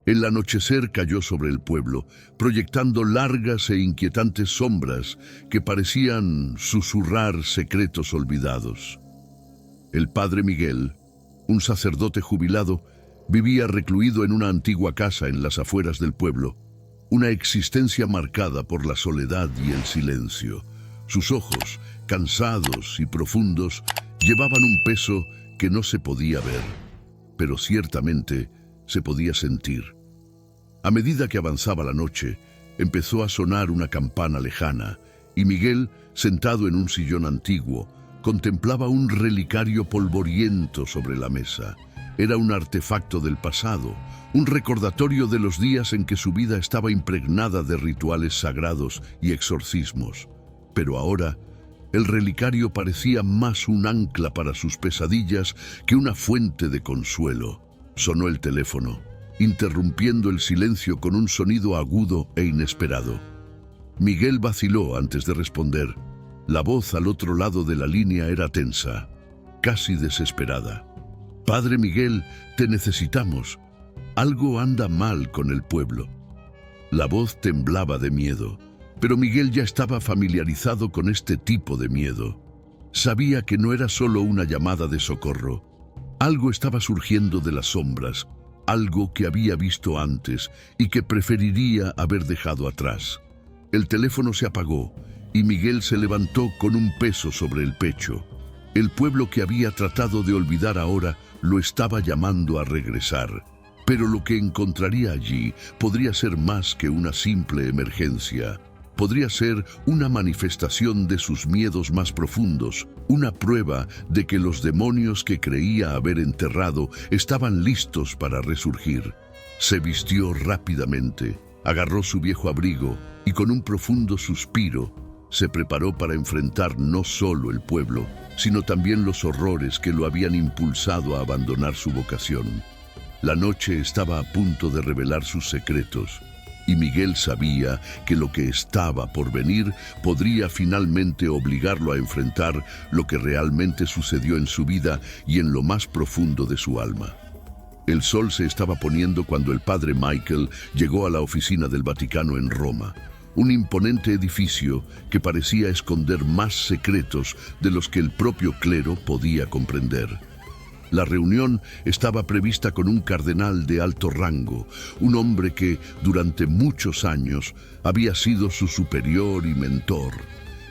El anochecer cayó sobre el pueblo, proyectando largas e inquietantes sombras que parecían susurrar secretos olvidados. El padre Miguel, un sacerdote jubilado, vivía recluido en una antigua casa en las afueras del pueblo, una existencia marcada por la soledad y el silencio. Sus ojos, cansados y profundos, llevaban un peso que no se podía ver, pero ciertamente se podía sentir. A medida que avanzaba la noche, empezó a sonar una campana lejana, y Miguel, sentado en un sillón antiguo, contemplaba un relicario polvoriento sobre la mesa. Era un artefacto del pasado, un recordatorio de los días en que su vida estaba impregnada de rituales sagrados y exorcismos. Pero ahora, el relicario parecía más un ancla para sus pesadillas que una fuente de consuelo. Sonó el teléfono, interrumpiendo el silencio con un sonido agudo e inesperado. Miguel vaciló antes de responder. La voz al otro lado de la línea era tensa, casi desesperada. «Padre Miguel, te necesitamos. Algo anda mal con el pueblo». La voz temblaba de miedo, pero Miguel ya estaba familiarizado con este tipo de miedo. Sabía que no era solo una llamada de socorro. Algo estaba surgiendo de las sombras, algo que había visto antes y que preferiría haber dejado atrás. El teléfono se apagó y Miguel se levantó con un peso sobre el pecho. El pueblo que había tratado de olvidar ahora lo estaba llamando a regresar. Pero lo que encontraría allí podría ser más que una simple emergencia. Podría ser una manifestación de sus miedos más profundos, una prueba de que los demonios que creía haber enterrado estaban listos para resurgir. Se vistió rápidamente, agarró su viejo abrigo y con un profundo suspiro se preparó para enfrentar no solo el pueblo, sino también los horrores que lo habían impulsado a abandonar su vocación. La noche estaba a punto de revelar sus secretos, y Miguel sabía que lo que estaba por venir podría finalmente obligarlo a enfrentar lo que realmente sucedió en su vida y en lo más profundo de su alma. El sol se estaba poniendo cuando el padre Michael llegó a la oficina del Vaticano en Roma, un imponente edificio que parecía esconder más secretos de los que el propio clero podía comprender. La reunión estaba prevista con un cardenal de alto rango, un hombre que, durante muchos años, había sido su superior y mentor.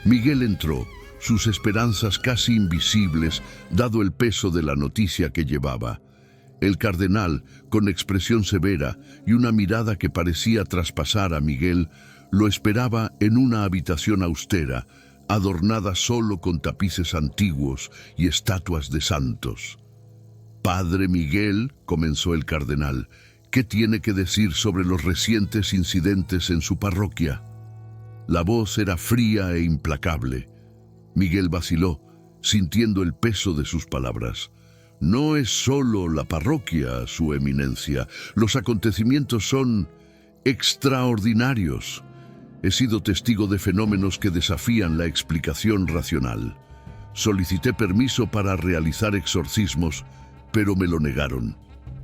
Miguel entró, sus esperanzas casi invisibles, dado el peso de la noticia que llevaba. El cardenal, con expresión severa y una mirada que parecía traspasar a Miguel, lo esperaba en una habitación austera, adornada solo con tapices antiguos y estatuas de santos. «Padre Miguel», comenzó el cardenal, «¿qué tiene que decir sobre los recientes incidentes en su parroquia?» La voz era fría e implacable. Miguel vaciló, sintiendo el peso de sus palabras. «No es solo la parroquia, su eminencia. Los acontecimientos son extraordinarios. He sido testigo de fenómenos que desafían la explicación racional. Solicité permiso para realizar exorcismos, pero me lo negaron».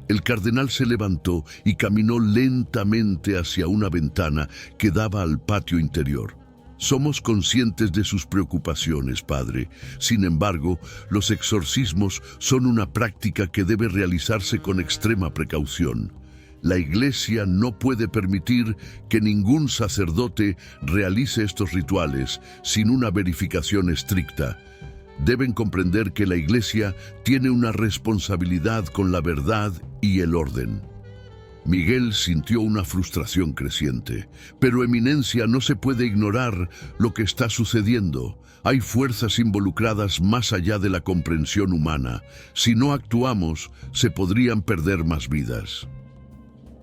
El cardenal se levantó y caminó lentamente hacia una ventana que daba al patio interior. «Somos conscientes de sus preocupaciones, padre. Sin embargo, los exorcismos son una práctica que debe realizarse con extrema precaución. La Iglesia no puede permitir que ningún sacerdote realice estos rituales sin una verificación estricta. Deben comprender que la Iglesia tiene una responsabilidad con la verdad y el orden». Miguel sintió una frustración creciente. «Pero, eminencia, no se puede ignorar lo que está sucediendo. Hay fuerzas involucradas más allá de la comprensión humana. Si no actuamos, se podrían perder más vidas».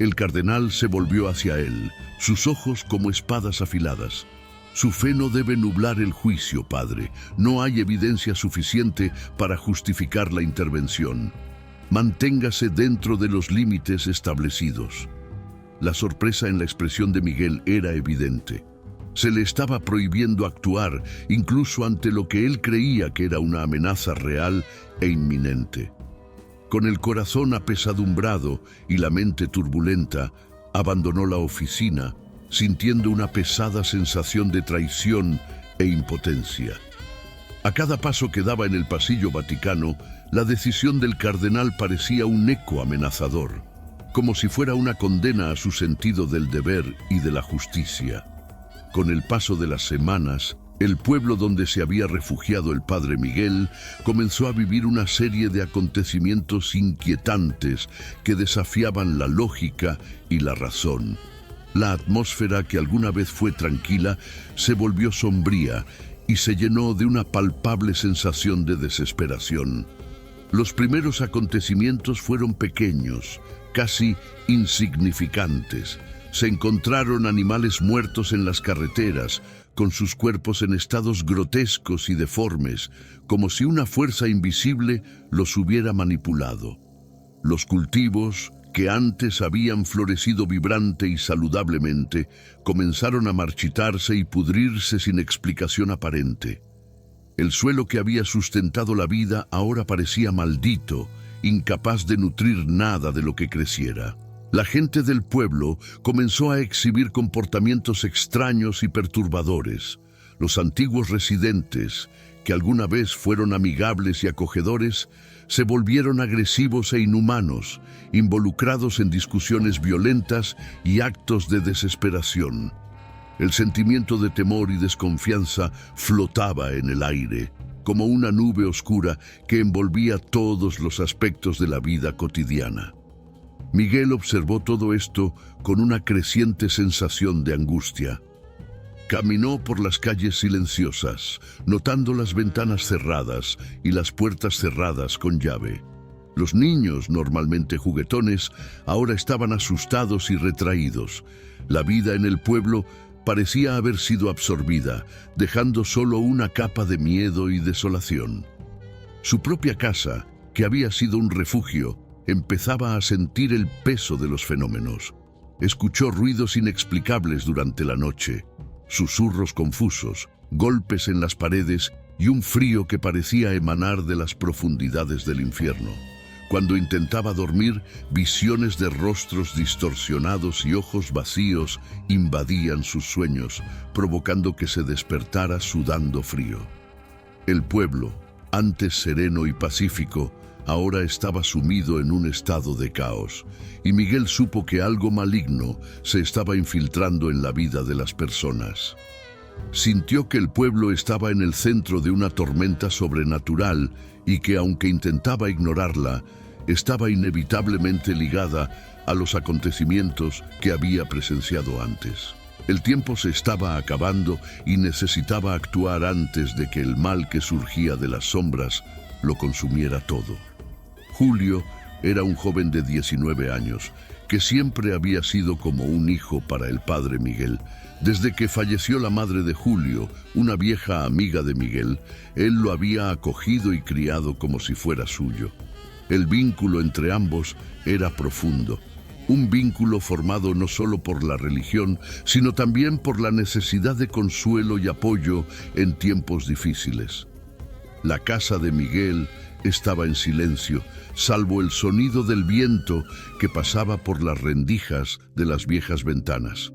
El cardenal se volvió hacia él, sus ojos como espadas afiladas. «Su fe no debe nublar el juicio, padre. No hay evidencia suficiente para justificar la intervención. Manténgase dentro de los límites establecidos». La sorpresa en la expresión de Miguel era evidente. Se le estaba prohibiendo actuar, incluso ante lo que él creía que era una amenaza real e inminente. Con el corazón apesadumbrado y la mente turbulenta, abandonó la oficina, sintiendo una pesada sensación de traición e impotencia. A cada paso que daba en el pasillo vaticano, la decisión del cardenal parecía un eco amenazador, como si fuera una condena a su sentido del deber y de la justicia. Con el paso de las semanas, el pueblo donde se había refugiado el padre Miguel comenzó a vivir una serie de acontecimientos inquietantes que desafiaban la lógica y la razón. La atmósfera que alguna vez fue tranquila se volvió sombría y se llenó de una palpable sensación de desesperación. Los primeros acontecimientos fueron pequeños, casi insignificantes. Se encontraron animales muertos en las carreteras, con sus cuerpos en estados grotescos y deformes, como si una fuerza invisible los hubiera manipulado. Los cultivos, que antes habían florecido vibrante y saludablemente, comenzaron a marchitarse y pudrirse sin explicación aparente. El suelo que había sustentado la vida ahora parecía maldito, incapaz de nutrir nada de lo que creciera. La gente del pueblo comenzó a exhibir comportamientos extraños y perturbadores. Los antiguos residentes, que alguna vez fueron amigables y acogedores, se volvieron agresivos e inhumanos, involucrados en discusiones violentas y actos de desesperación. El sentimiento de temor y desconfianza flotaba en el aire, como una nube oscura que envolvía todos los aspectos de la vida cotidiana. Miguel observó todo esto con una creciente sensación de angustia. Caminó por las calles silenciosas, notando las ventanas cerradas y las puertas cerradas con llave. Los niños, normalmente juguetones, ahora estaban asustados y retraídos. La vida en el pueblo parecía haber sido absorbida, dejando solo una capa de miedo y desolación. Su propia casa, que había sido un refugio, empezaba a sentir el peso de los fenómenos. Escuchó ruidos inexplicables durante la noche, susurros confusos, golpes en las paredes y un frío que parecía emanar de las profundidades del infierno. Cuando intentaba dormir, visiones de rostros distorsionados y ojos vacíos invadían sus sueños, provocando que se despertara sudando frío. El pueblo, antes sereno y pacífico, ahora estaba sumido en un estado de caos, y Miguel supo que algo maligno se estaba infiltrando en la vida de las personas. Sintió que el pueblo estaba en el centro de una tormenta sobrenatural y que, aunque intentaba ignorarla, estaba inevitablemente ligada a los acontecimientos que había presenciado antes. El tiempo se estaba acabando y necesitaba actuar antes de que el mal que surgía de las sombras lo consumiera todo. Julio era un joven de 19 años, que siempre había sido como un hijo para el padre Miguel. Desde que falleció la madre de Julio, una vieja amiga de Miguel, él lo había acogido y criado como si fuera suyo. El vínculo entre ambos era profundo, un vínculo formado no solo por la religión, sino también por la necesidad de consuelo y apoyo en tiempos difíciles. La casa de Miguel estaba en silencio, salvo el sonido del viento que pasaba por las rendijas de las viejas ventanas.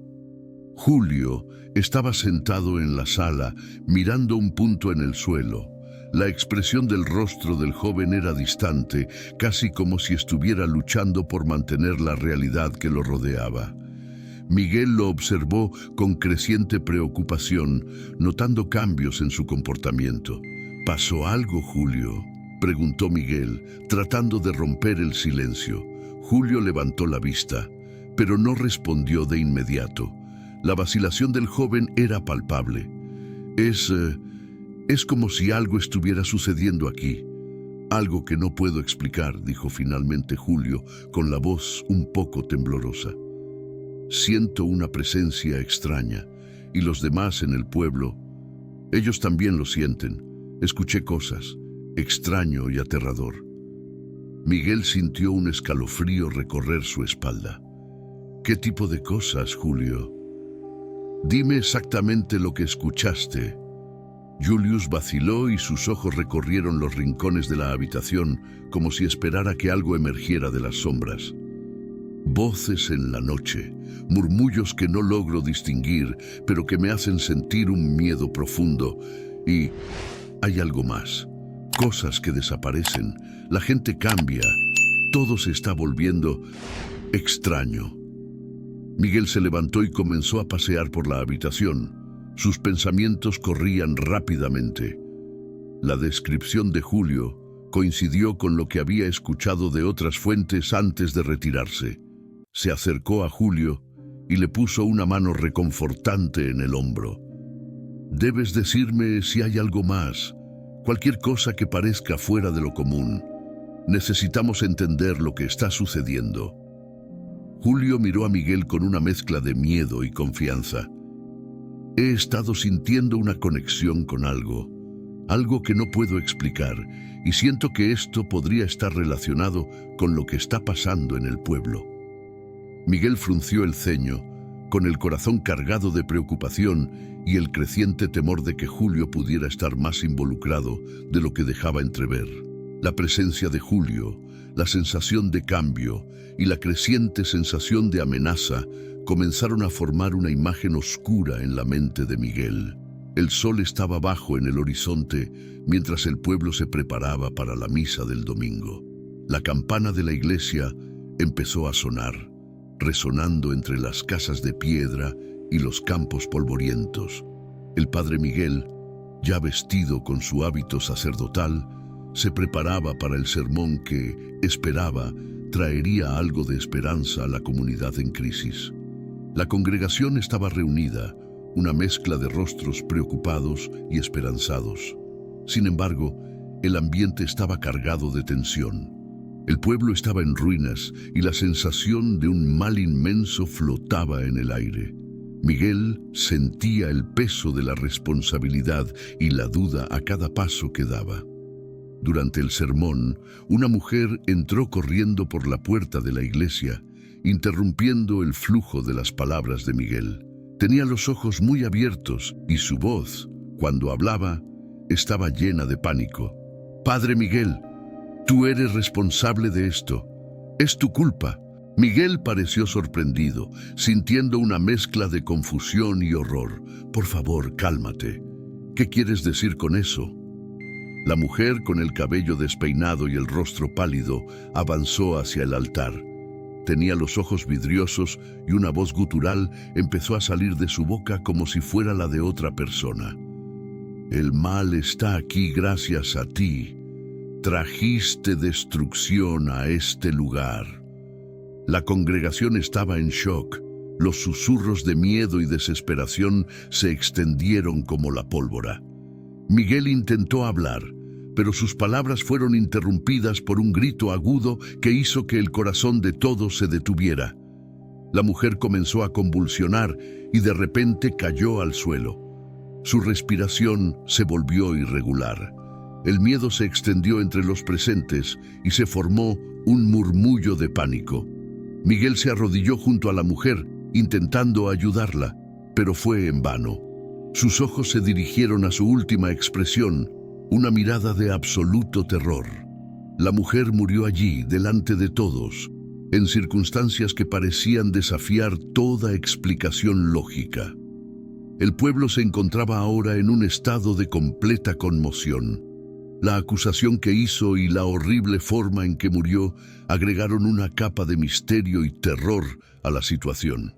Julio estaba sentado en la sala, mirando un punto en el suelo. La expresión del rostro del joven era distante, casi como si estuviera luchando por mantener la realidad que lo rodeaba. Miguel lo observó con creciente preocupación, notando cambios en su comportamiento. ¿Pasó algo, Julio?, preguntó Miguel, tratando de romper el silencio. Julio levantó la vista, pero no respondió de inmediato. La vacilación del joven era palpable. Es como si algo estuviera sucediendo aquí. Algo que no puedo explicar, dijo finalmente Julio, con la voz un poco temblorosa. Siento una presencia extraña, y los demás en el pueblo, ellos también lo sienten. Escuché cosas, extraño y aterrador. Miguel sintió un escalofrío recorrer su espalda. ¿Qué tipo de cosas, Julio? Dime exactamente lo que escuchaste. Julius vaciló y sus ojos recorrieron los rincones de la habitación como si esperara que algo emergiera de las sombras. Voces en la noche, murmullos que no logro distinguir, pero que me hacen sentir un miedo profundo. Y hay algo más. Cosas que desaparecen, la gente cambia, todo se está volviendo extraño. Miguel se levantó y comenzó a pasear por la habitación. Sus pensamientos corrían rápidamente. La descripción de Julio coincidió con lo que había escuchado de otras fuentes antes de retirarse. Se acercó a Julio y le puso una mano reconfortante en el hombro. «Debes decirme si hay algo más, cualquier cosa que parezca fuera de lo común. Necesitamos entender lo que está sucediendo». Julio miró a Miguel con una mezcla de miedo y confianza. «He estado sintiendo una conexión con algo que no puedo explicar, y siento que esto podría estar relacionado con lo que está pasando en el pueblo». Miguel frunció el ceño, con el corazón cargado de preocupación y el creciente temor de que Julio pudiera estar más involucrado de lo que dejaba entrever. La presencia de Julio, la sensación de cambio y la creciente sensación de amenaza comenzaron a formar una imagen oscura en la mente de Miguel. El sol estaba bajo en el horizonte mientras el pueblo se preparaba para la misa del domingo. La campana de la iglesia empezó a sonar, resonando entre las casas de piedra y los campos polvorientos. El padre Miguel, ya vestido con su hábito sacerdotal, se preparaba para el sermón que, esperaba, traería algo de esperanza a la comunidad en crisis. La congregación estaba reunida, una mezcla de rostros preocupados y esperanzados. Sin embargo, el ambiente estaba cargado de tensión. El pueblo estaba en ruinas y la sensación de un mal inmenso flotaba en el aire. Miguel sentía el peso de la responsabilidad y la duda a cada paso que daba. Durante el sermón, una mujer entró corriendo por la puerta de la iglesia, interrumpiendo el flujo de las palabras de Miguel. Tenía los ojos muy abiertos y su voz, cuando hablaba, estaba llena de pánico. «Padre Miguel, tú eres responsable de esto. Es tu culpa». Miguel pareció sorprendido, sintiendo una mezcla de confusión y horror. «Por favor, cálmate. ¿Qué quieres decir con eso?». La mujer, con el cabello despeinado y el rostro pálido, avanzó hacia el altar. Tenía los ojos vidriosos y una voz gutural empezó a salir de su boca como si fuera la de otra persona. «El mal está aquí gracias a ti. Trajiste destrucción a este lugar». La congregación estaba en shock. Los susurros de miedo y desesperación se extendieron como la pólvora. Miguel intentó hablar, pero sus palabras fueron interrumpidas por un grito agudo que hizo que el corazón de todos se detuviera. La mujer comenzó a convulsionar y de repente cayó al suelo. Su respiración se volvió irregular. El miedo se extendió entre los presentes y se formó un murmullo de pánico. Miguel se arrodilló junto a la mujer, intentando ayudarla, pero fue en vano. Sus ojos se dirigieron a su última expresión, una mirada de absoluto terror. La mujer murió allí, delante de todos, en circunstancias que parecían desafiar toda explicación lógica. El pueblo se encontraba ahora en un estado de completa conmoción. La acusación que hizo y la horrible forma en que murió agregaron una capa de misterio y terror a la situación.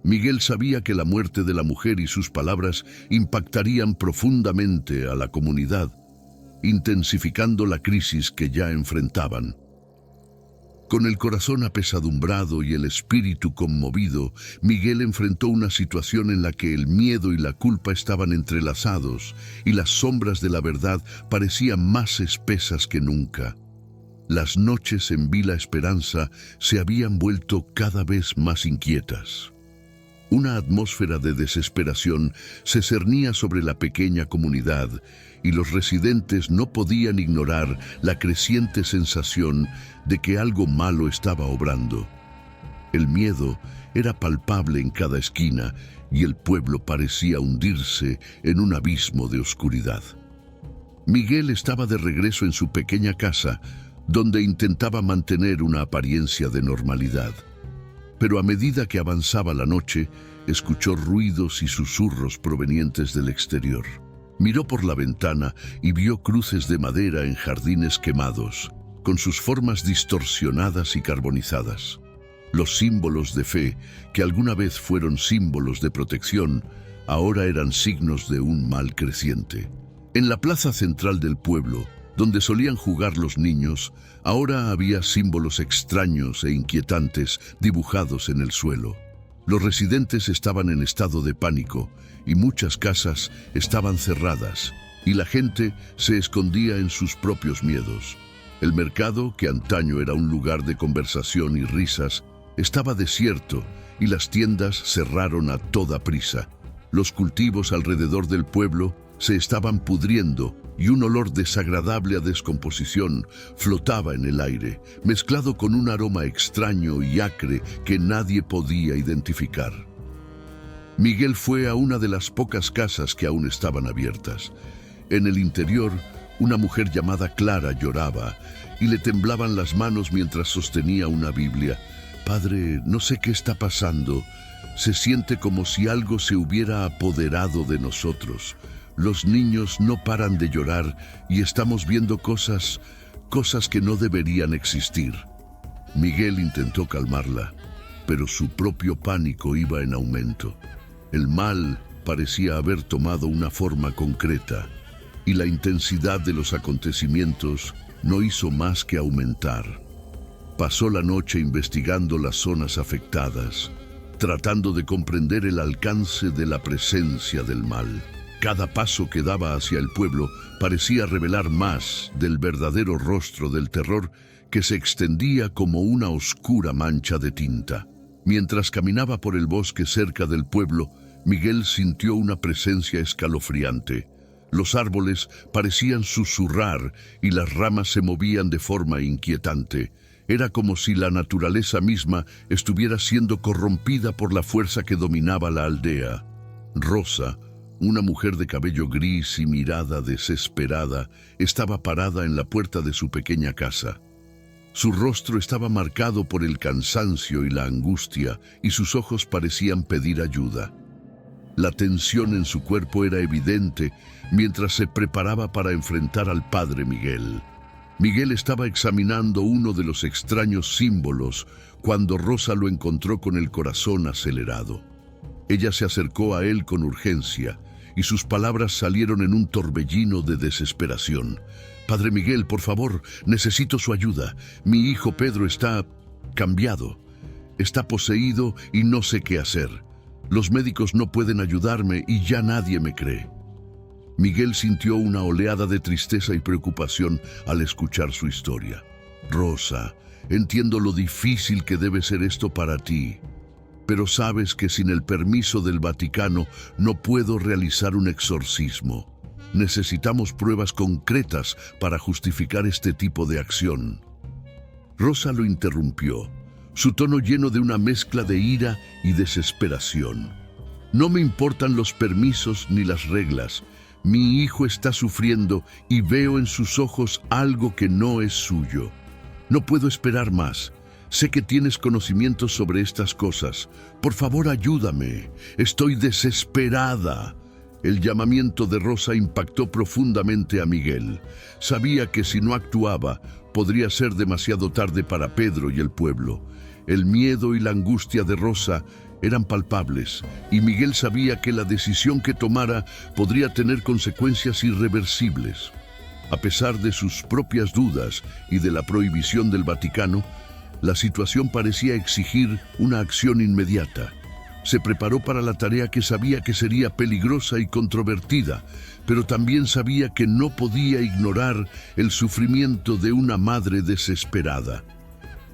Miguel sabía que la muerte de la mujer y sus palabras impactarían profundamente a la comunidad, intensificando la crisis que ya enfrentaban. Con el corazón apesadumbrado y el espíritu conmovido, Miguel enfrentó una situación en la que el miedo y la culpa estaban entrelazados y las sombras de la verdad parecían más espesas que nunca. Las noches en Vila Esperanza se habían vuelto cada vez más inquietas. Una atmósfera de desesperación se cernía sobre la pequeña comunidad y los residentes no podían ignorar la creciente sensación de que algo malo estaba obrando. El miedo era palpable en cada esquina y el pueblo parecía hundirse en un abismo de oscuridad. Miguel estaba de regreso en su pequeña casa, donde intentaba mantener una apariencia de normalidad. Pero a medida que avanzaba la noche, escuchó ruidos y susurros provenientes del exterior. Miró por la ventana y vio cruces de madera en jardines quemados, con sus formas distorsionadas y carbonizadas. Los símbolos de fe, que alguna vez fueron símbolos de protección, ahora eran signos de un mal creciente. En la plaza central del pueblo, donde solían jugar los niños, ahora había símbolos extraños e inquietantes dibujados en el suelo. Los residentes estaban en estado de pánico y muchas casas estaban cerradas y la gente se escondía en sus propios miedos. El mercado, que antaño era un lugar de conversación y risas, estaba desierto y las tiendas cerraron a toda prisa. Los cultivos alrededor del pueblo se estaban pudriendo y un olor desagradable a descomposición flotaba en el aire, mezclado con un aroma extraño y acre que nadie podía identificar. Miguel fue a una de las pocas casas que aún estaban abiertas. En el interior, una mujer llamada Clara lloraba y le temblaban las manos mientras sostenía una Biblia. «Padre, no sé qué está pasando. Se siente como si algo se hubiera apoderado de nosotros. Los niños no paran de llorar y estamos viendo cosas que no deberían existir». Miguel intentó calmarla, pero su propio pánico iba en aumento. El mal parecía haber tomado una forma concreta y la intensidad de los acontecimientos no hizo más que aumentar. Pasó la noche investigando las zonas afectadas, tratando de comprender el alcance de la presencia del mal. Cada paso que daba hacia el pueblo parecía revelar más del verdadero rostro del terror que se extendía como una oscura mancha de tinta. Mientras caminaba por el bosque cerca del pueblo, Miguel sintió una presencia escalofriante. Los árboles parecían susurrar y las ramas se movían de forma inquietante. Era como si la naturaleza misma estuviera siendo corrompida por la fuerza que dominaba la aldea. Rosa, una mujer de cabello gris y mirada desesperada, estaba parada en la puerta de su pequeña casa. Su rostro estaba marcado por el cansancio y la angustia, y sus ojos parecían pedir ayuda. La tensión en su cuerpo era evidente mientras se preparaba para enfrentar al padre Miguel. Miguel estaba examinando uno de los extraños símbolos cuando Rosa lo encontró con el corazón acelerado. Ella se acercó a él con urgencia y sus palabras salieron en un torbellino de desesperación. «Padre Miguel, por favor, necesito su ayuda. Mi hijo Pedro está cambiado. Está poseído y no sé qué hacer. Los médicos no pueden ayudarme y ya nadie me cree». Miguel sintió una oleada de tristeza y preocupación al escuchar su historia. «Rosa, entiendo lo difícil que debe ser esto para ti, pero sabes que sin el permiso del Vaticano no puedo realizar un exorcismo. Necesitamos pruebas concretas para justificar este tipo de acción». Rosa lo interrumpió, su tono lleno de una mezcla de ira y desesperación. «No me importan los permisos ni las reglas. Mi hijo está sufriendo y veo en sus ojos algo que no es suyo. No puedo esperar más. Sé que tienes conocimientos sobre estas cosas. Por favor, ayúdame. Estoy desesperada». El llamamiento de Rosa impactó profundamente a Miguel. Sabía que si no actuaba, podría ser demasiado tarde para Pedro y el pueblo. El miedo y la angustia de Rosa eran palpables, y Miguel sabía que la decisión que tomara podría tener consecuencias irreversibles. A pesar de sus propias dudas y de la prohibición del Vaticano, la situación parecía exigir una acción inmediata. Se preparó para la tarea que sabía que sería peligrosa y controvertida, pero también sabía que no podía ignorar el sufrimiento de una madre desesperada.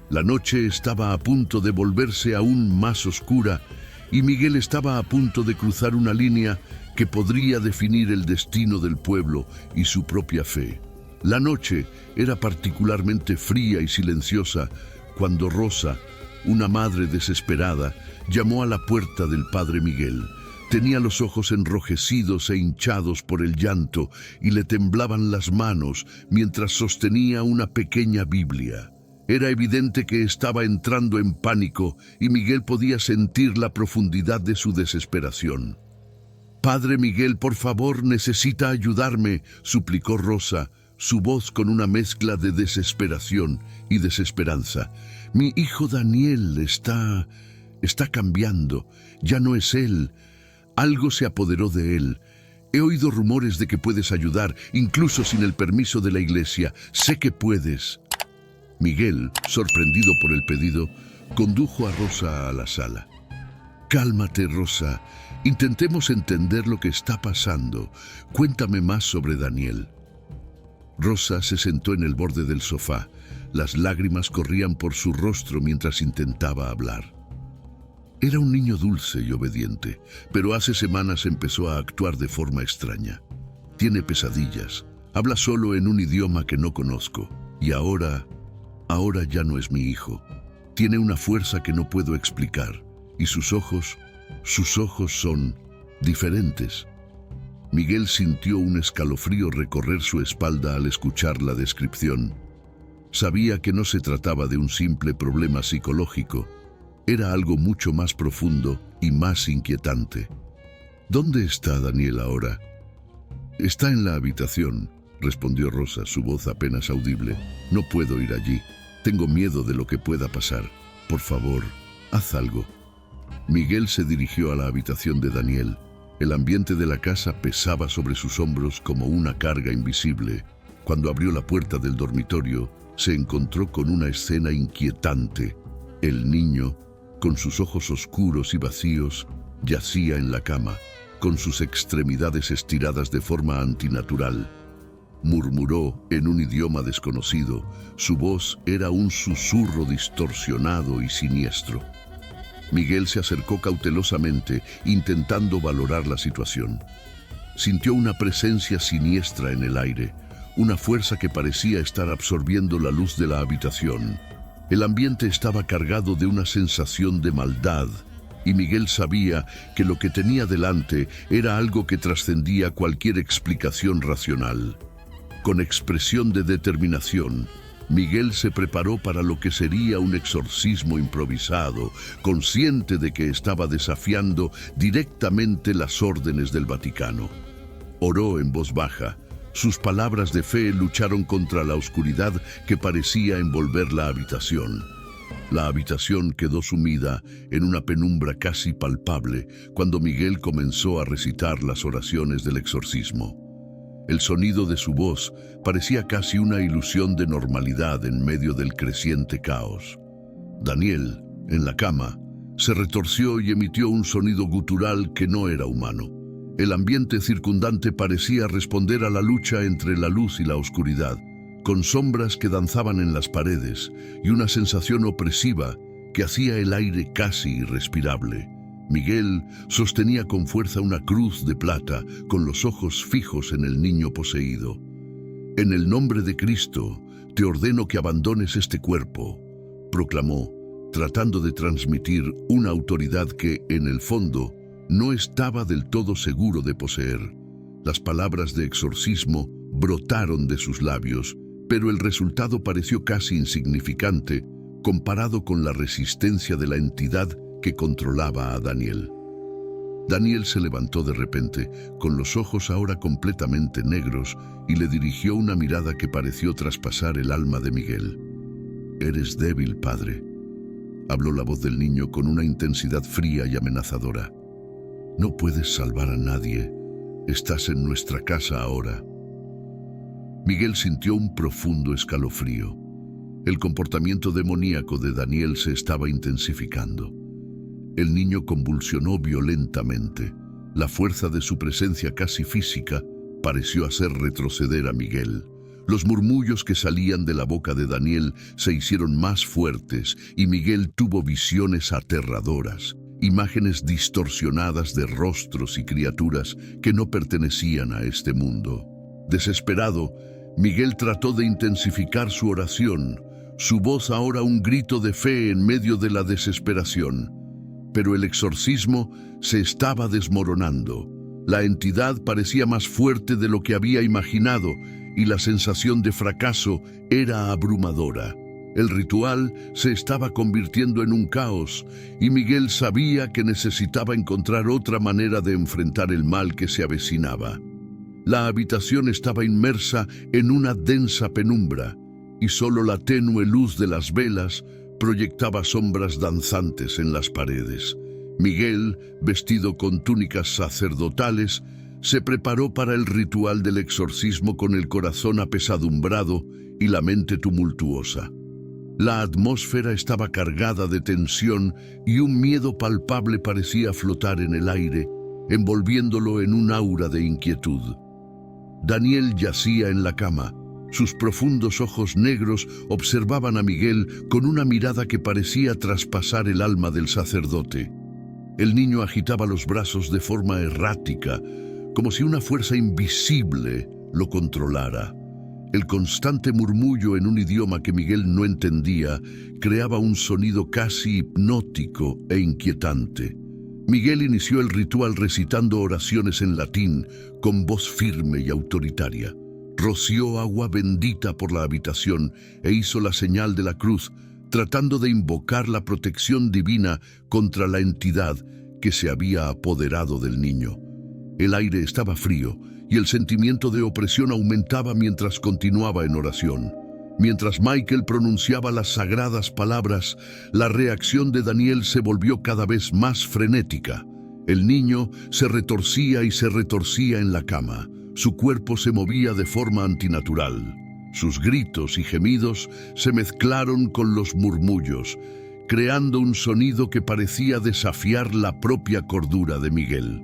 La noche estaba a punto de volverse aún más oscura y Miguel estaba a punto de cruzar una línea que podría definir el destino del pueblo y su propia fe. La noche era particularmente fría y silenciosa cuando Rosa, una madre desesperada, llamó a la puerta del padre Miguel. Tenía los ojos enrojecidos e hinchados por el llanto y le temblaban las manos mientras sostenía una pequeña Biblia. Era evidente que estaba entrando en pánico y Miguel podía sentir la profundidad de su desesperación. «Padre Miguel, por favor, necesita ayudarme», suplicó Rosa, su voz con una mezcla de desesperación y desesperanza. «Mi hijo Daniel está cambiando. Ya no es él. Algo se apoderó de él. He oído rumores de que puedes ayudar, incluso sin el permiso de la iglesia. Sé que puedes». Miguel, sorprendido por el pedido, condujo a Rosa a la sala. «Cálmate, Rosa. Intentemos entender lo que está pasando. Cuéntame más sobre Daniel». Rosa se sentó en el borde del sofá. Las lágrimas corrían por su rostro mientras intentaba hablar. Era un niño dulce y obediente, pero hace semanas empezó a actuar de forma extraña. Tiene pesadillas, habla solo en un idioma que no conozco, y ahora ya no es mi hijo. Tiene una fuerza que no puedo explicar, y sus ojos son diferentes. Miguel sintió un escalofrío recorrer su espalda al escuchar la descripción. Sabía que no se trataba de un simple problema psicológico. Era algo mucho más profundo y más inquietante. «¿Dónde está Daniel ahora?» «Está en la habitación», respondió Rosa, su voz apenas audible. «No puedo ir allí. Tengo miedo de lo que pueda pasar. Por favor, haz algo». Miguel se dirigió a la habitación de Daniel. El ambiente de la casa pesaba sobre sus hombros como una carga invisible. Cuando abrió la puerta del dormitorio, se encontró con una escena inquietante. El niño, con sus ojos oscuros y vacíos, yacía en la cama, con sus extremidades estiradas de forma antinatural. Murmuró en un idioma desconocido. Su voz era un susurro distorsionado y siniestro. Miguel se acercó cautelosamente, intentando valorar la situación. Sintió una presencia siniestra en el aire, una fuerza que parecía estar absorbiendo la luz de la habitación. El ambiente estaba cargado de una sensación de maldad, y Miguel sabía que lo que tenía delante era algo que trascendía cualquier explicación racional. Con expresión de determinación, Miguel se preparó para lo que sería un exorcismo improvisado, consciente de que estaba desafiando directamente las órdenes del Vaticano. Oró en voz baja. Sus palabras de fe lucharon contra la oscuridad que parecía envolver la habitación. La habitación quedó sumida en una penumbra casi palpable cuando Miguel comenzó a recitar las oraciones del exorcismo. El sonido de su voz parecía casi una ilusión de normalidad en medio del creciente caos. Daniel, en la cama, se retorció y emitió un sonido gutural que no era humano. El ambiente circundante parecía responder a la lucha entre la luz y la oscuridad, con sombras que danzaban en las paredes y una sensación opresiva que hacía el aire casi irrespirable. Miguel sostenía con fuerza una cruz de plata con los ojos fijos en el niño poseído. «En el nombre de Cristo, te ordeno que abandones este cuerpo», proclamó, tratando de transmitir una autoridad que, en el fondo, no estaba del todo seguro de poseer. Las palabras de exorcismo brotaron de sus labios, pero el resultado pareció casi insignificante comparado con la resistencia de la entidad que controlaba a Daniel. Daniel se levantó de repente, con los ojos ahora completamente negros, y le dirigió una mirada que pareció traspasar el alma de Miguel. «Eres débil, padre», habló la voz del niño con una intensidad fría y amenazadora. «No puedes salvar a nadie. Estás en nuestra casa ahora». Miguel sintió un profundo escalofrío. El comportamiento demoníaco de Daniel se estaba intensificando. El niño convulsionó violentamente. La fuerza de su presencia casi física pareció hacer retroceder a Miguel. Los murmullos que salían de la boca de Daniel se hicieron más fuertes y Miguel tuvo visiones aterradoras, imágenes distorsionadas de rostros y criaturas que no pertenecían a este mundo. Desesperado, Miguel trató de intensificar su oración. su voz ahora un grito de fe en medio de la desesperación. Pero el exorcismo se estaba desmoronando. La entidad parecía más fuerte de lo que había imaginado y la sensación de fracaso era abrumadora. El ritual se estaba convirtiendo en un caos y Miguel sabía que necesitaba encontrar otra manera de enfrentar el mal que se avecinaba. La habitación estaba inmersa en una densa penumbra y solo la tenue luz de las velas proyectaba sombras danzantes en las paredes. Miguel, vestido con túnicas sacerdotales, se preparó para el ritual del exorcismo con el corazón apesadumbrado y la mente tumultuosa. La atmósfera estaba cargada de tensión y un miedo palpable parecía flotar en el aire, envolviéndolo en un aura de inquietud. Daniel yacía en la cama. Sus profundos ojos negros observaban a Miguel con una mirada que parecía traspasar el alma del sacerdote. El niño agitaba los brazos de forma errática, como si una fuerza invisible lo controlara. El constante murmullo en un idioma que Miguel no entendía creaba un sonido casi hipnótico e inquietante. Miguel inició el ritual recitando oraciones en latín con voz firme y autoritaria. Roció agua bendita por la habitación e hizo la señal de la cruz, tratando de invocar la protección divina contra la entidad que se había apoderado del niño. El aire estaba frío y el sentimiento de opresión aumentaba mientras continuaba en oración. Mientras Michael pronunciaba las sagradas palabras, la reacción de Daniel se volvió cada vez más frenética. El niño se retorcía y se retorcía en la cama. Su cuerpo se movía de forma antinatural. Sus gritos y gemidos se mezclaron con los murmullos, creando un sonido que parecía desafiar la propia cordura de Miguel.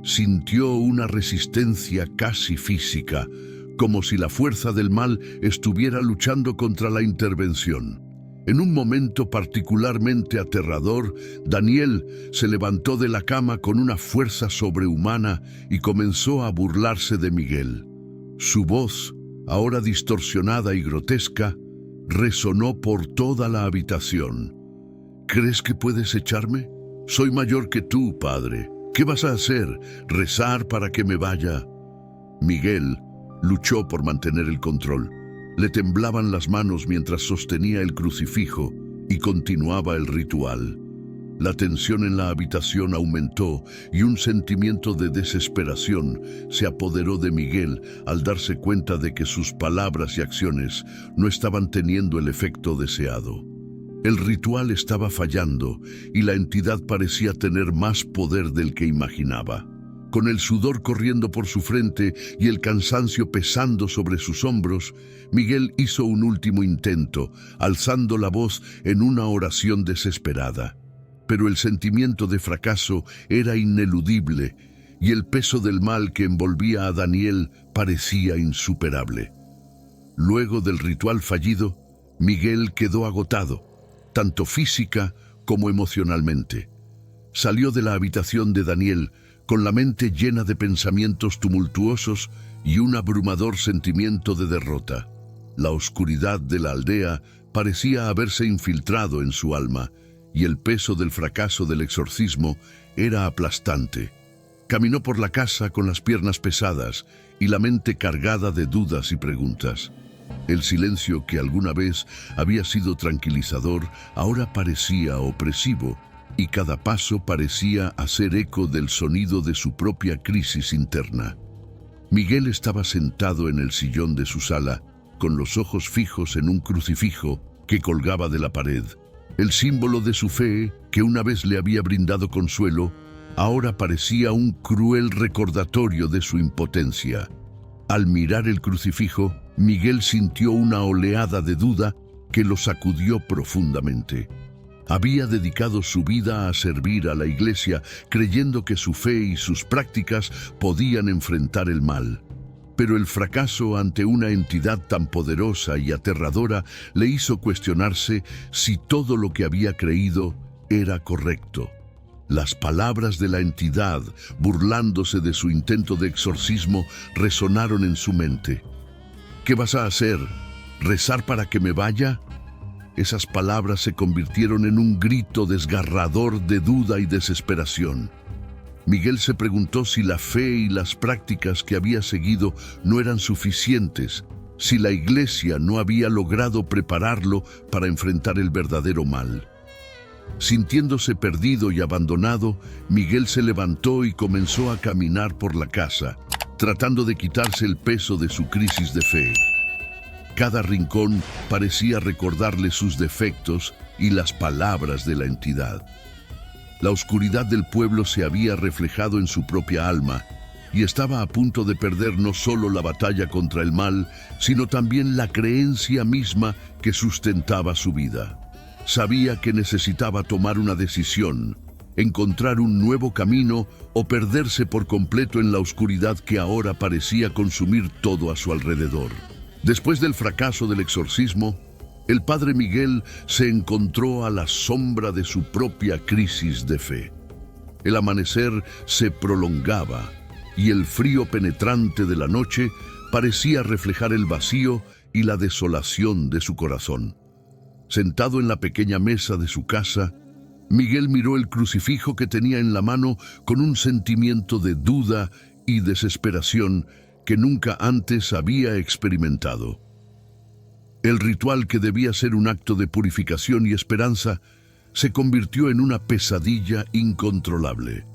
Sintió una resistencia casi física, como si la fuerza del mal estuviera luchando contra la intervención. En un momento particularmente aterrador, Daniel se levantó de la cama con una fuerza sobrehumana y comenzó a burlarse de Miguel. Su voz, ahora distorsionada y grotesca, resonó por toda la habitación. ¿Crees que puedes echarme? Soy mayor que tú, padre. ¿Qué vas a hacer? ¿Rezar para que me vaya? Miguel luchó por mantener el control. Le temblaban las manos mientras sostenía el crucifijo y continuaba el ritual. La tensión en la habitación aumentó y un sentimiento de desesperación se apoderó de Miguel al darse cuenta de que sus palabras y acciones no estaban teniendo el efecto deseado. El ritual estaba fallando y la entidad parecía tener más poder del que imaginaba. Con el sudor corriendo por su frente y el cansancio pesando sobre sus hombros, Miguel hizo un último intento, alzando la voz en una oración desesperada. Pero el sentimiento de fracaso era ineludible y el peso del mal que envolvía a Daniel parecía insuperable. Luego del ritual fallido, Miguel quedó agotado, tanto física como emocionalmente. Salió de la habitación de Daniel con la mente llena de pensamientos tumultuosos y un abrumador sentimiento de derrota. La oscuridad de la aldea parecía haberse infiltrado en su alma, y el peso del fracaso del exorcismo era aplastante. Caminó por la casa con las piernas pesadas y la mente cargada de dudas y preguntas. El silencio que alguna vez había sido tranquilizador ahora parecía opresivo, y cada paso parecía hacer eco del sonido de su propia crisis interna. Miguel estaba sentado en el sillón de su sala, con los ojos fijos en un crucifijo que colgaba de la pared. El símbolo de su fe, que una vez le había brindado consuelo, ahora parecía un cruel recordatorio de su impotencia. Al mirar el crucifijo, Miguel sintió una oleada de duda que lo sacudió profundamente. Había dedicado su vida a servir a la Iglesia, creyendo que su fe y sus prácticas podían enfrentar el mal. Pero el fracaso ante una entidad tan poderosa y aterradora le hizo cuestionarse si todo lo que había creído era correcto. Las palabras de la entidad, burlándose de su intento de exorcismo, resonaron en su mente. ¿Qué vas a hacer? ¿Rezar para que me vaya? Esas palabras se convirtieron en un grito desgarrador de duda y desesperación. Miguel se preguntó si la fe y las prácticas que había seguido no eran suficientes, si la Iglesia no había logrado prepararlo para enfrentar el verdadero mal. Sintiéndose perdido y abandonado, Miguel se levantó y comenzó a caminar por la casa, tratando de quitarse el peso de su crisis de fe. Cada rincón parecía recordarle sus defectos y las palabras de la entidad. La oscuridad del pueblo se había reflejado en su propia alma y estaba a punto de perder no solo la batalla contra el mal, sino también la creencia misma que sustentaba su vida. Sabía que necesitaba tomar una decisión, encontrar un nuevo camino o perderse por completo en la oscuridad que ahora parecía consumir todo a su alrededor. Después del fracaso del exorcismo, el padre Miguel se encontró a la sombra de su propia crisis de fe. El amanecer se prolongaba y el frío penetrante de la noche parecía reflejar el vacío y la desolación de su corazón. Sentado en la pequeña mesa de su casa, Miguel miró el crucifijo que tenía en la mano con un sentimiento de duda y desesperación que nunca antes había experimentado. El ritual que debía ser un acto de purificación y esperanza se convirtió en una pesadilla incontrolable.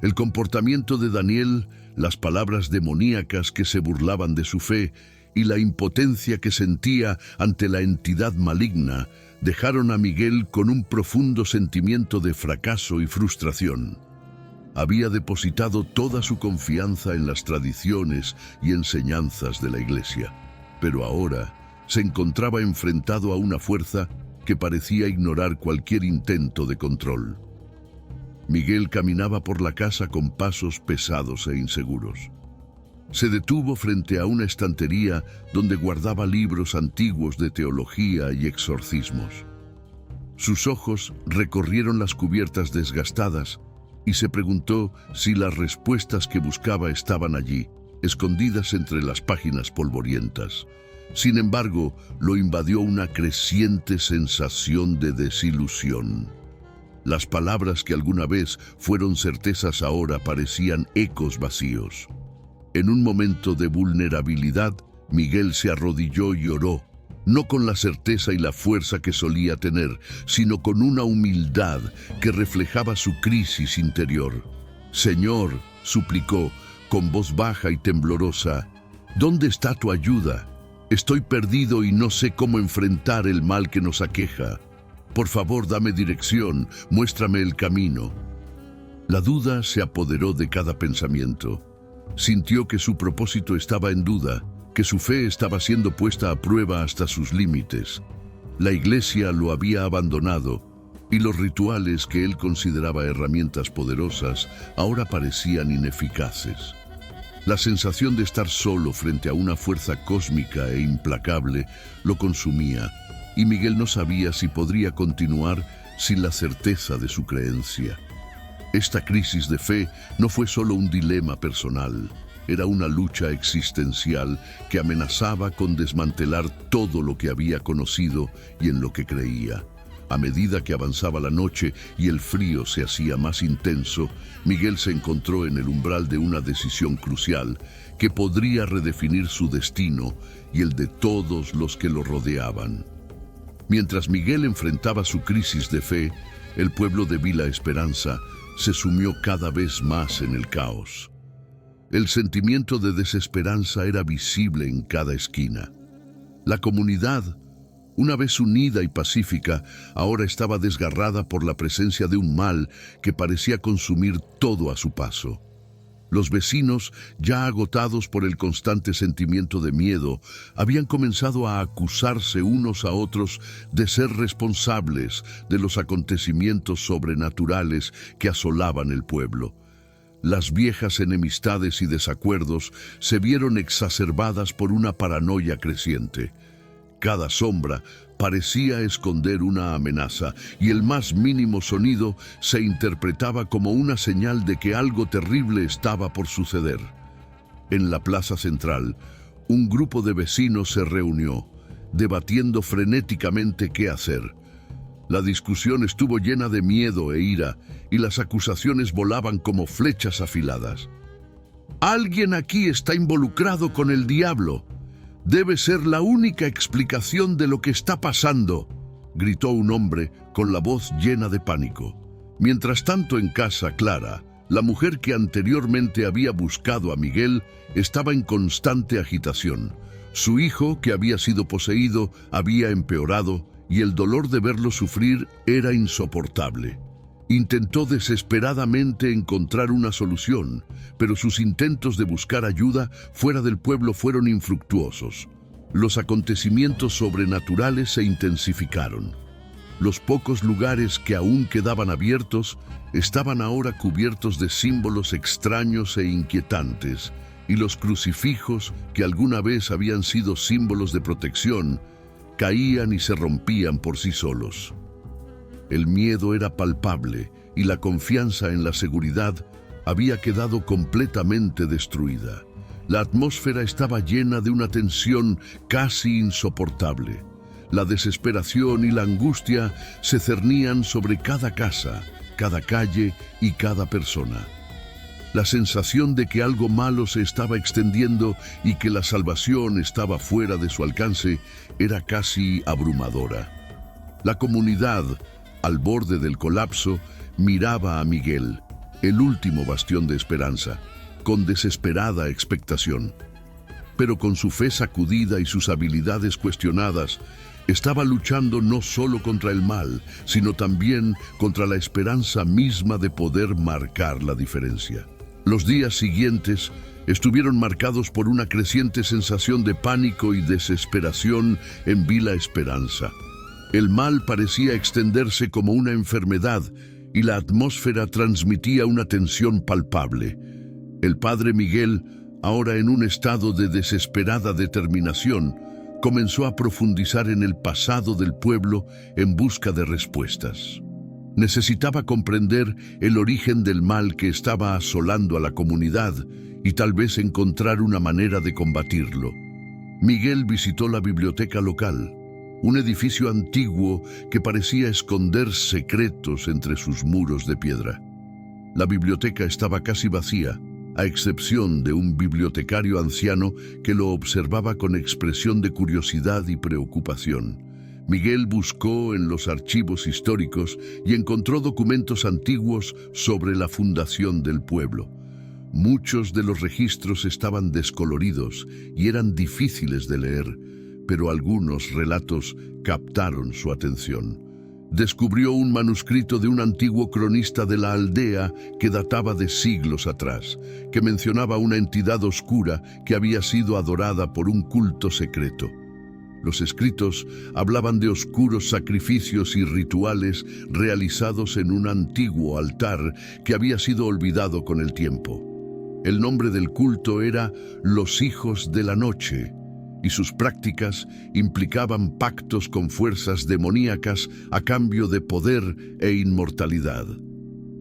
El comportamiento de Daniel, las palabras demoníacas que se burlaban de su fe y la impotencia que sentía ante la entidad maligna dejaron a Miguel con un profundo sentimiento de fracaso y frustración. Había depositado toda su confianza en las tradiciones y enseñanzas de la Iglesia, pero ahora se encontraba enfrentado a una fuerza que parecía ignorar cualquier intento de control. Miguel caminaba por la casa con pasos pesados e inseguros. Se detuvo frente a una estantería donde guardaba libros antiguos de teología y exorcismos. Sus ojos recorrieron las cubiertas desgastadas y se preguntó si las respuestas que buscaba estaban allí, escondidas entre las páginas polvorientas. Sin embargo, lo invadió una creciente sensación de desilusión. Las palabras que alguna vez fueron certezas ahora parecían ecos vacíos. En un momento de vulnerabilidad, Miguel se arrodilló y oró, no con la certeza y la fuerza que solía tener, sino con una humildad que reflejaba su crisis interior. «Señor», suplicó, con voz baja y temblorosa, «¿dónde está tu ayuda? Estoy perdido y no sé cómo enfrentar el mal que nos aqueja. Por favor, dame dirección, muéstrame el camino». La duda se apoderó de cada pensamiento. Sintió que su propósito estaba en duda, que su fe estaba siendo puesta a prueba hasta sus límites. La Iglesia lo había abandonado y los rituales que él consideraba herramientas poderosas ahora parecían ineficaces. La sensación de estar solo frente a una fuerza cósmica e implacable lo consumía, y Miguel no sabía si podría continuar sin la certeza de su creencia. Esta crisis de fe no fue solo un dilema personal, era una lucha existencial que amenazaba con desmantelar todo lo que había conocido y en lo que creía. A medida que avanzaba la noche y el frío se hacía más intenso, Miguel se encontró en el umbral de una decisión crucial que podría redefinir su destino y el de todos los que lo rodeaban. Mientras Miguel enfrentaba su crisis de fe, el pueblo de Villa Esperanza se sumió cada vez más en el caos. El sentimiento de desesperanza era visible en cada esquina. La comunidad, una vez unida y pacífica, ahora estaba desgarrada por la presencia de un mal que parecía consumir todo a su paso. Los vecinos, ya agotados por el constante sentimiento de miedo, habían comenzado a acusarse unos a otros de ser responsables de los acontecimientos sobrenaturales que asolaban el pueblo. Las viejas enemistades y desacuerdos se vieron exacerbadas por una paranoia creciente. Cada sombra parecía esconder una amenaza y el más mínimo sonido se interpretaba como una señal de que algo terrible estaba por suceder. En la plaza central, un grupo de vecinos se reunió. debatiendo frenéticamente qué hacer. La discusión estuvo llena de miedo e ira, y las acusaciones volaban como flechas afiladas. «Alguien aquí está involucrado con el diablo. Debe ser la única explicación de lo que está pasando», gritó un hombre con la voz llena de pánico. Mientras tanto, en casa, Clara, la mujer que anteriormente había buscado a Miguel, estaba en constante agitación. Su hijo, que había sido poseído, había empeorado, y el dolor de verlo sufrir era insoportable. Intentó desesperadamente encontrar una solución, pero sus intentos de buscar ayuda fuera del pueblo fueron infructuosos. Los acontecimientos sobrenaturales se intensificaron. Los pocos lugares que aún quedaban abiertos estaban ahora cubiertos de símbolos extraños e inquietantes, y los crucifijos, que alguna vez habían sido símbolos de protección, caían y se rompían por sí solos. El miedo era palpable y la confianza en la seguridad había quedado completamente destruida. La atmósfera estaba llena de una tensión casi insoportable. La desesperación y la angustia se cernían sobre cada casa, cada calle y cada persona. La sensación de que algo malo se estaba extendiendo y que la salvación estaba fuera de su alcance era casi abrumadora. La comunidad, al borde del colapso, miraba a Miguel, el último bastión de esperanza, con desesperada expectación. Pero con su fe sacudida y sus habilidades cuestionadas, estaba luchando no solo contra el mal, sino también contra la esperanza misma de poder marcar la diferencia. Los días siguientes estuvieron marcados por una creciente sensación de pánico y desesperación en Vila Esperanza. El mal parecía extenderse como una enfermedad y la atmósfera transmitía una tensión palpable. El padre Miguel, ahora en un estado de desesperada determinación, comenzó a profundizar en el pasado del pueblo en busca de respuestas. Necesitaba comprender el origen del mal que estaba asolando a la comunidad y tal vez encontrar una manera de combatirlo. Miguel visitó la biblioteca local, un edificio antiguo que parecía esconder secretos entre sus muros de piedra. La biblioteca estaba casi vacía, a excepción de un bibliotecario anciano que lo observaba con expresión de curiosidad y preocupación. Miguel buscó en los archivos históricos y encontró documentos antiguos sobre la fundación del pueblo. Muchos de los registros estaban descoloridos y eran difíciles de leer, pero algunos relatos captaron su atención. Descubrió un manuscrito de un antiguo cronista de la aldea que databa de siglos atrás, que mencionaba una entidad oscura que había sido adorada por un culto secreto. Los escritos hablaban de oscuros sacrificios y rituales realizados en un antiguo altar que había sido olvidado con el tiempo. El nombre del culto era Los Hijos de la Noche, y sus prácticas implicaban pactos con fuerzas demoníacas a cambio de poder e inmortalidad.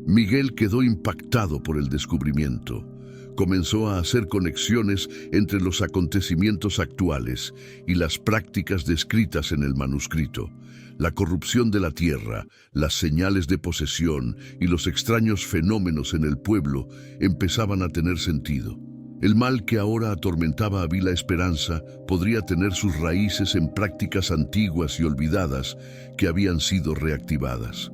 Miguel quedó impactado por el descubrimiento. Comenzó a hacer conexiones entre los acontecimientos actuales y las prácticas descritas en el manuscrito. La corrupción de la tierra, las señales de posesión y los extraños fenómenos en el pueblo empezaban a tener sentido. El mal que ahora atormentaba a Vila Esperanza podría tener sus raíces en prácticas antiguas y olvidadas que habían sido reactivadas.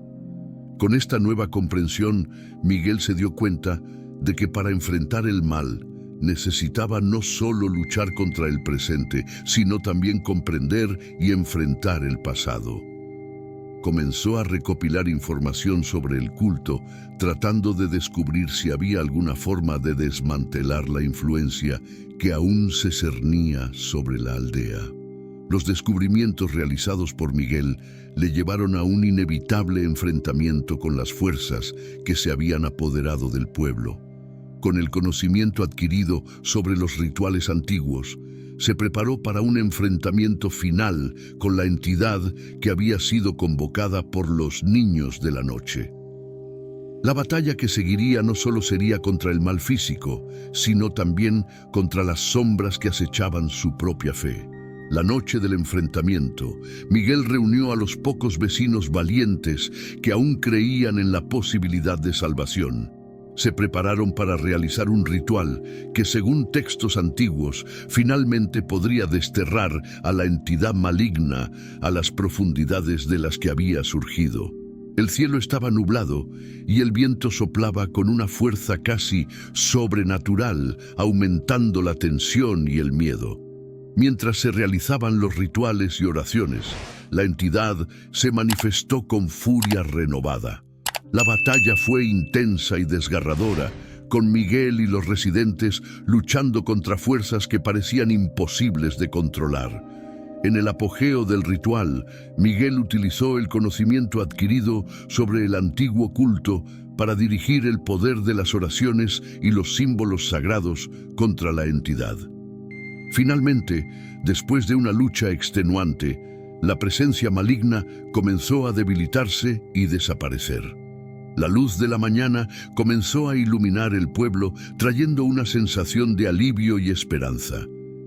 Con esta nueva comprensión, Miguel se dio cuenta de que para enfrentar el mal necesitaba no solo luchar contra el presente, sino también comprender y enfrentar el pasado. Comenzó a recopilar información sobre el culto, tratando de descubrir si había alguna forma de desmantelar la influencia que aún se cernía sobre la aldea. Los descubrimientos realizados por Miguel le llevaron a un inevitable enfrentamiento con las fuerzas que se habían apoderado del pueblo. Con el conocimiento adquirido sobre los rituales antiguos, se preparó para un enfrentamiento final con la entidad que había sido convocada por los niños de la noche. La batalla que seguiría no solo sería contra el mal físico, sino también contra las sombras que acechaban su propia fe. La noche del enfrentamiento, Miguel reunió a los pocos vecinos valientes que aún creían en la posibilidad de salvación. Se prepararon para realizar un ritual que, según textos antiguos, finalmente podría desterrar a la entidad maligna a las profundidades de las que había surgido. El cielo estaba nublado y el viento soplaba con una fuerza casi sobrenatural, aumentando la tensión y el miedo. Mientras se realizaban los rituales y oraciones, la entidad se manifestó con furia renovada. La batalla fue intensa y desgarradora, con Miguel y los residentes luchando contra fuerzas que parecían imposibles de controlar. En el apogeo del ritual, Miguel utilizó el conocimiento adquirido sobre el antiguo culto para dirigir el poder de las oraciones y los símbolos sagrados contra la entidad. Finalmente, después de una lucha extenuante, la presencia maligna comenzó a debilitarse y desaparecer. La luz de la mañana comenzó a iluminar el pueblo, trayendo una sensación de alivio y esperanza.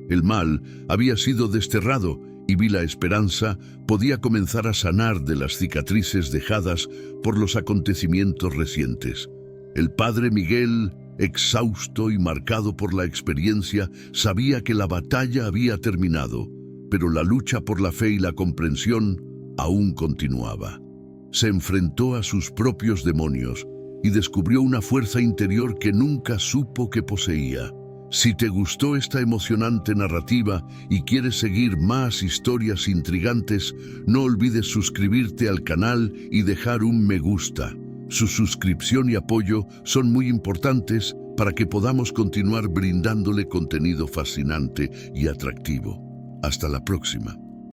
El mal había sido desterrado y la esperanza podía comenzar a sanar de las cicatrices dejadas por los acontecimientos recientes. El padre Miguel, exhausto y marcado por la experiencia, sabía que la batalla había terminado, pero la lucha por la fe y la comprensión aún continuaba. Se enfrentó a sus propios demonios y descubrió una fuerza interior que nunca supo que poseía. Si te gustó esta emocionante narrativa y quieres seguir más historias intrigantes, no olvides suscribirte al canal y dejar un me gusta. Su suscripción y apoyo son muy importantes para que podamos continuar brindándole contenido fascinante y atractivo. Hasta la próxima.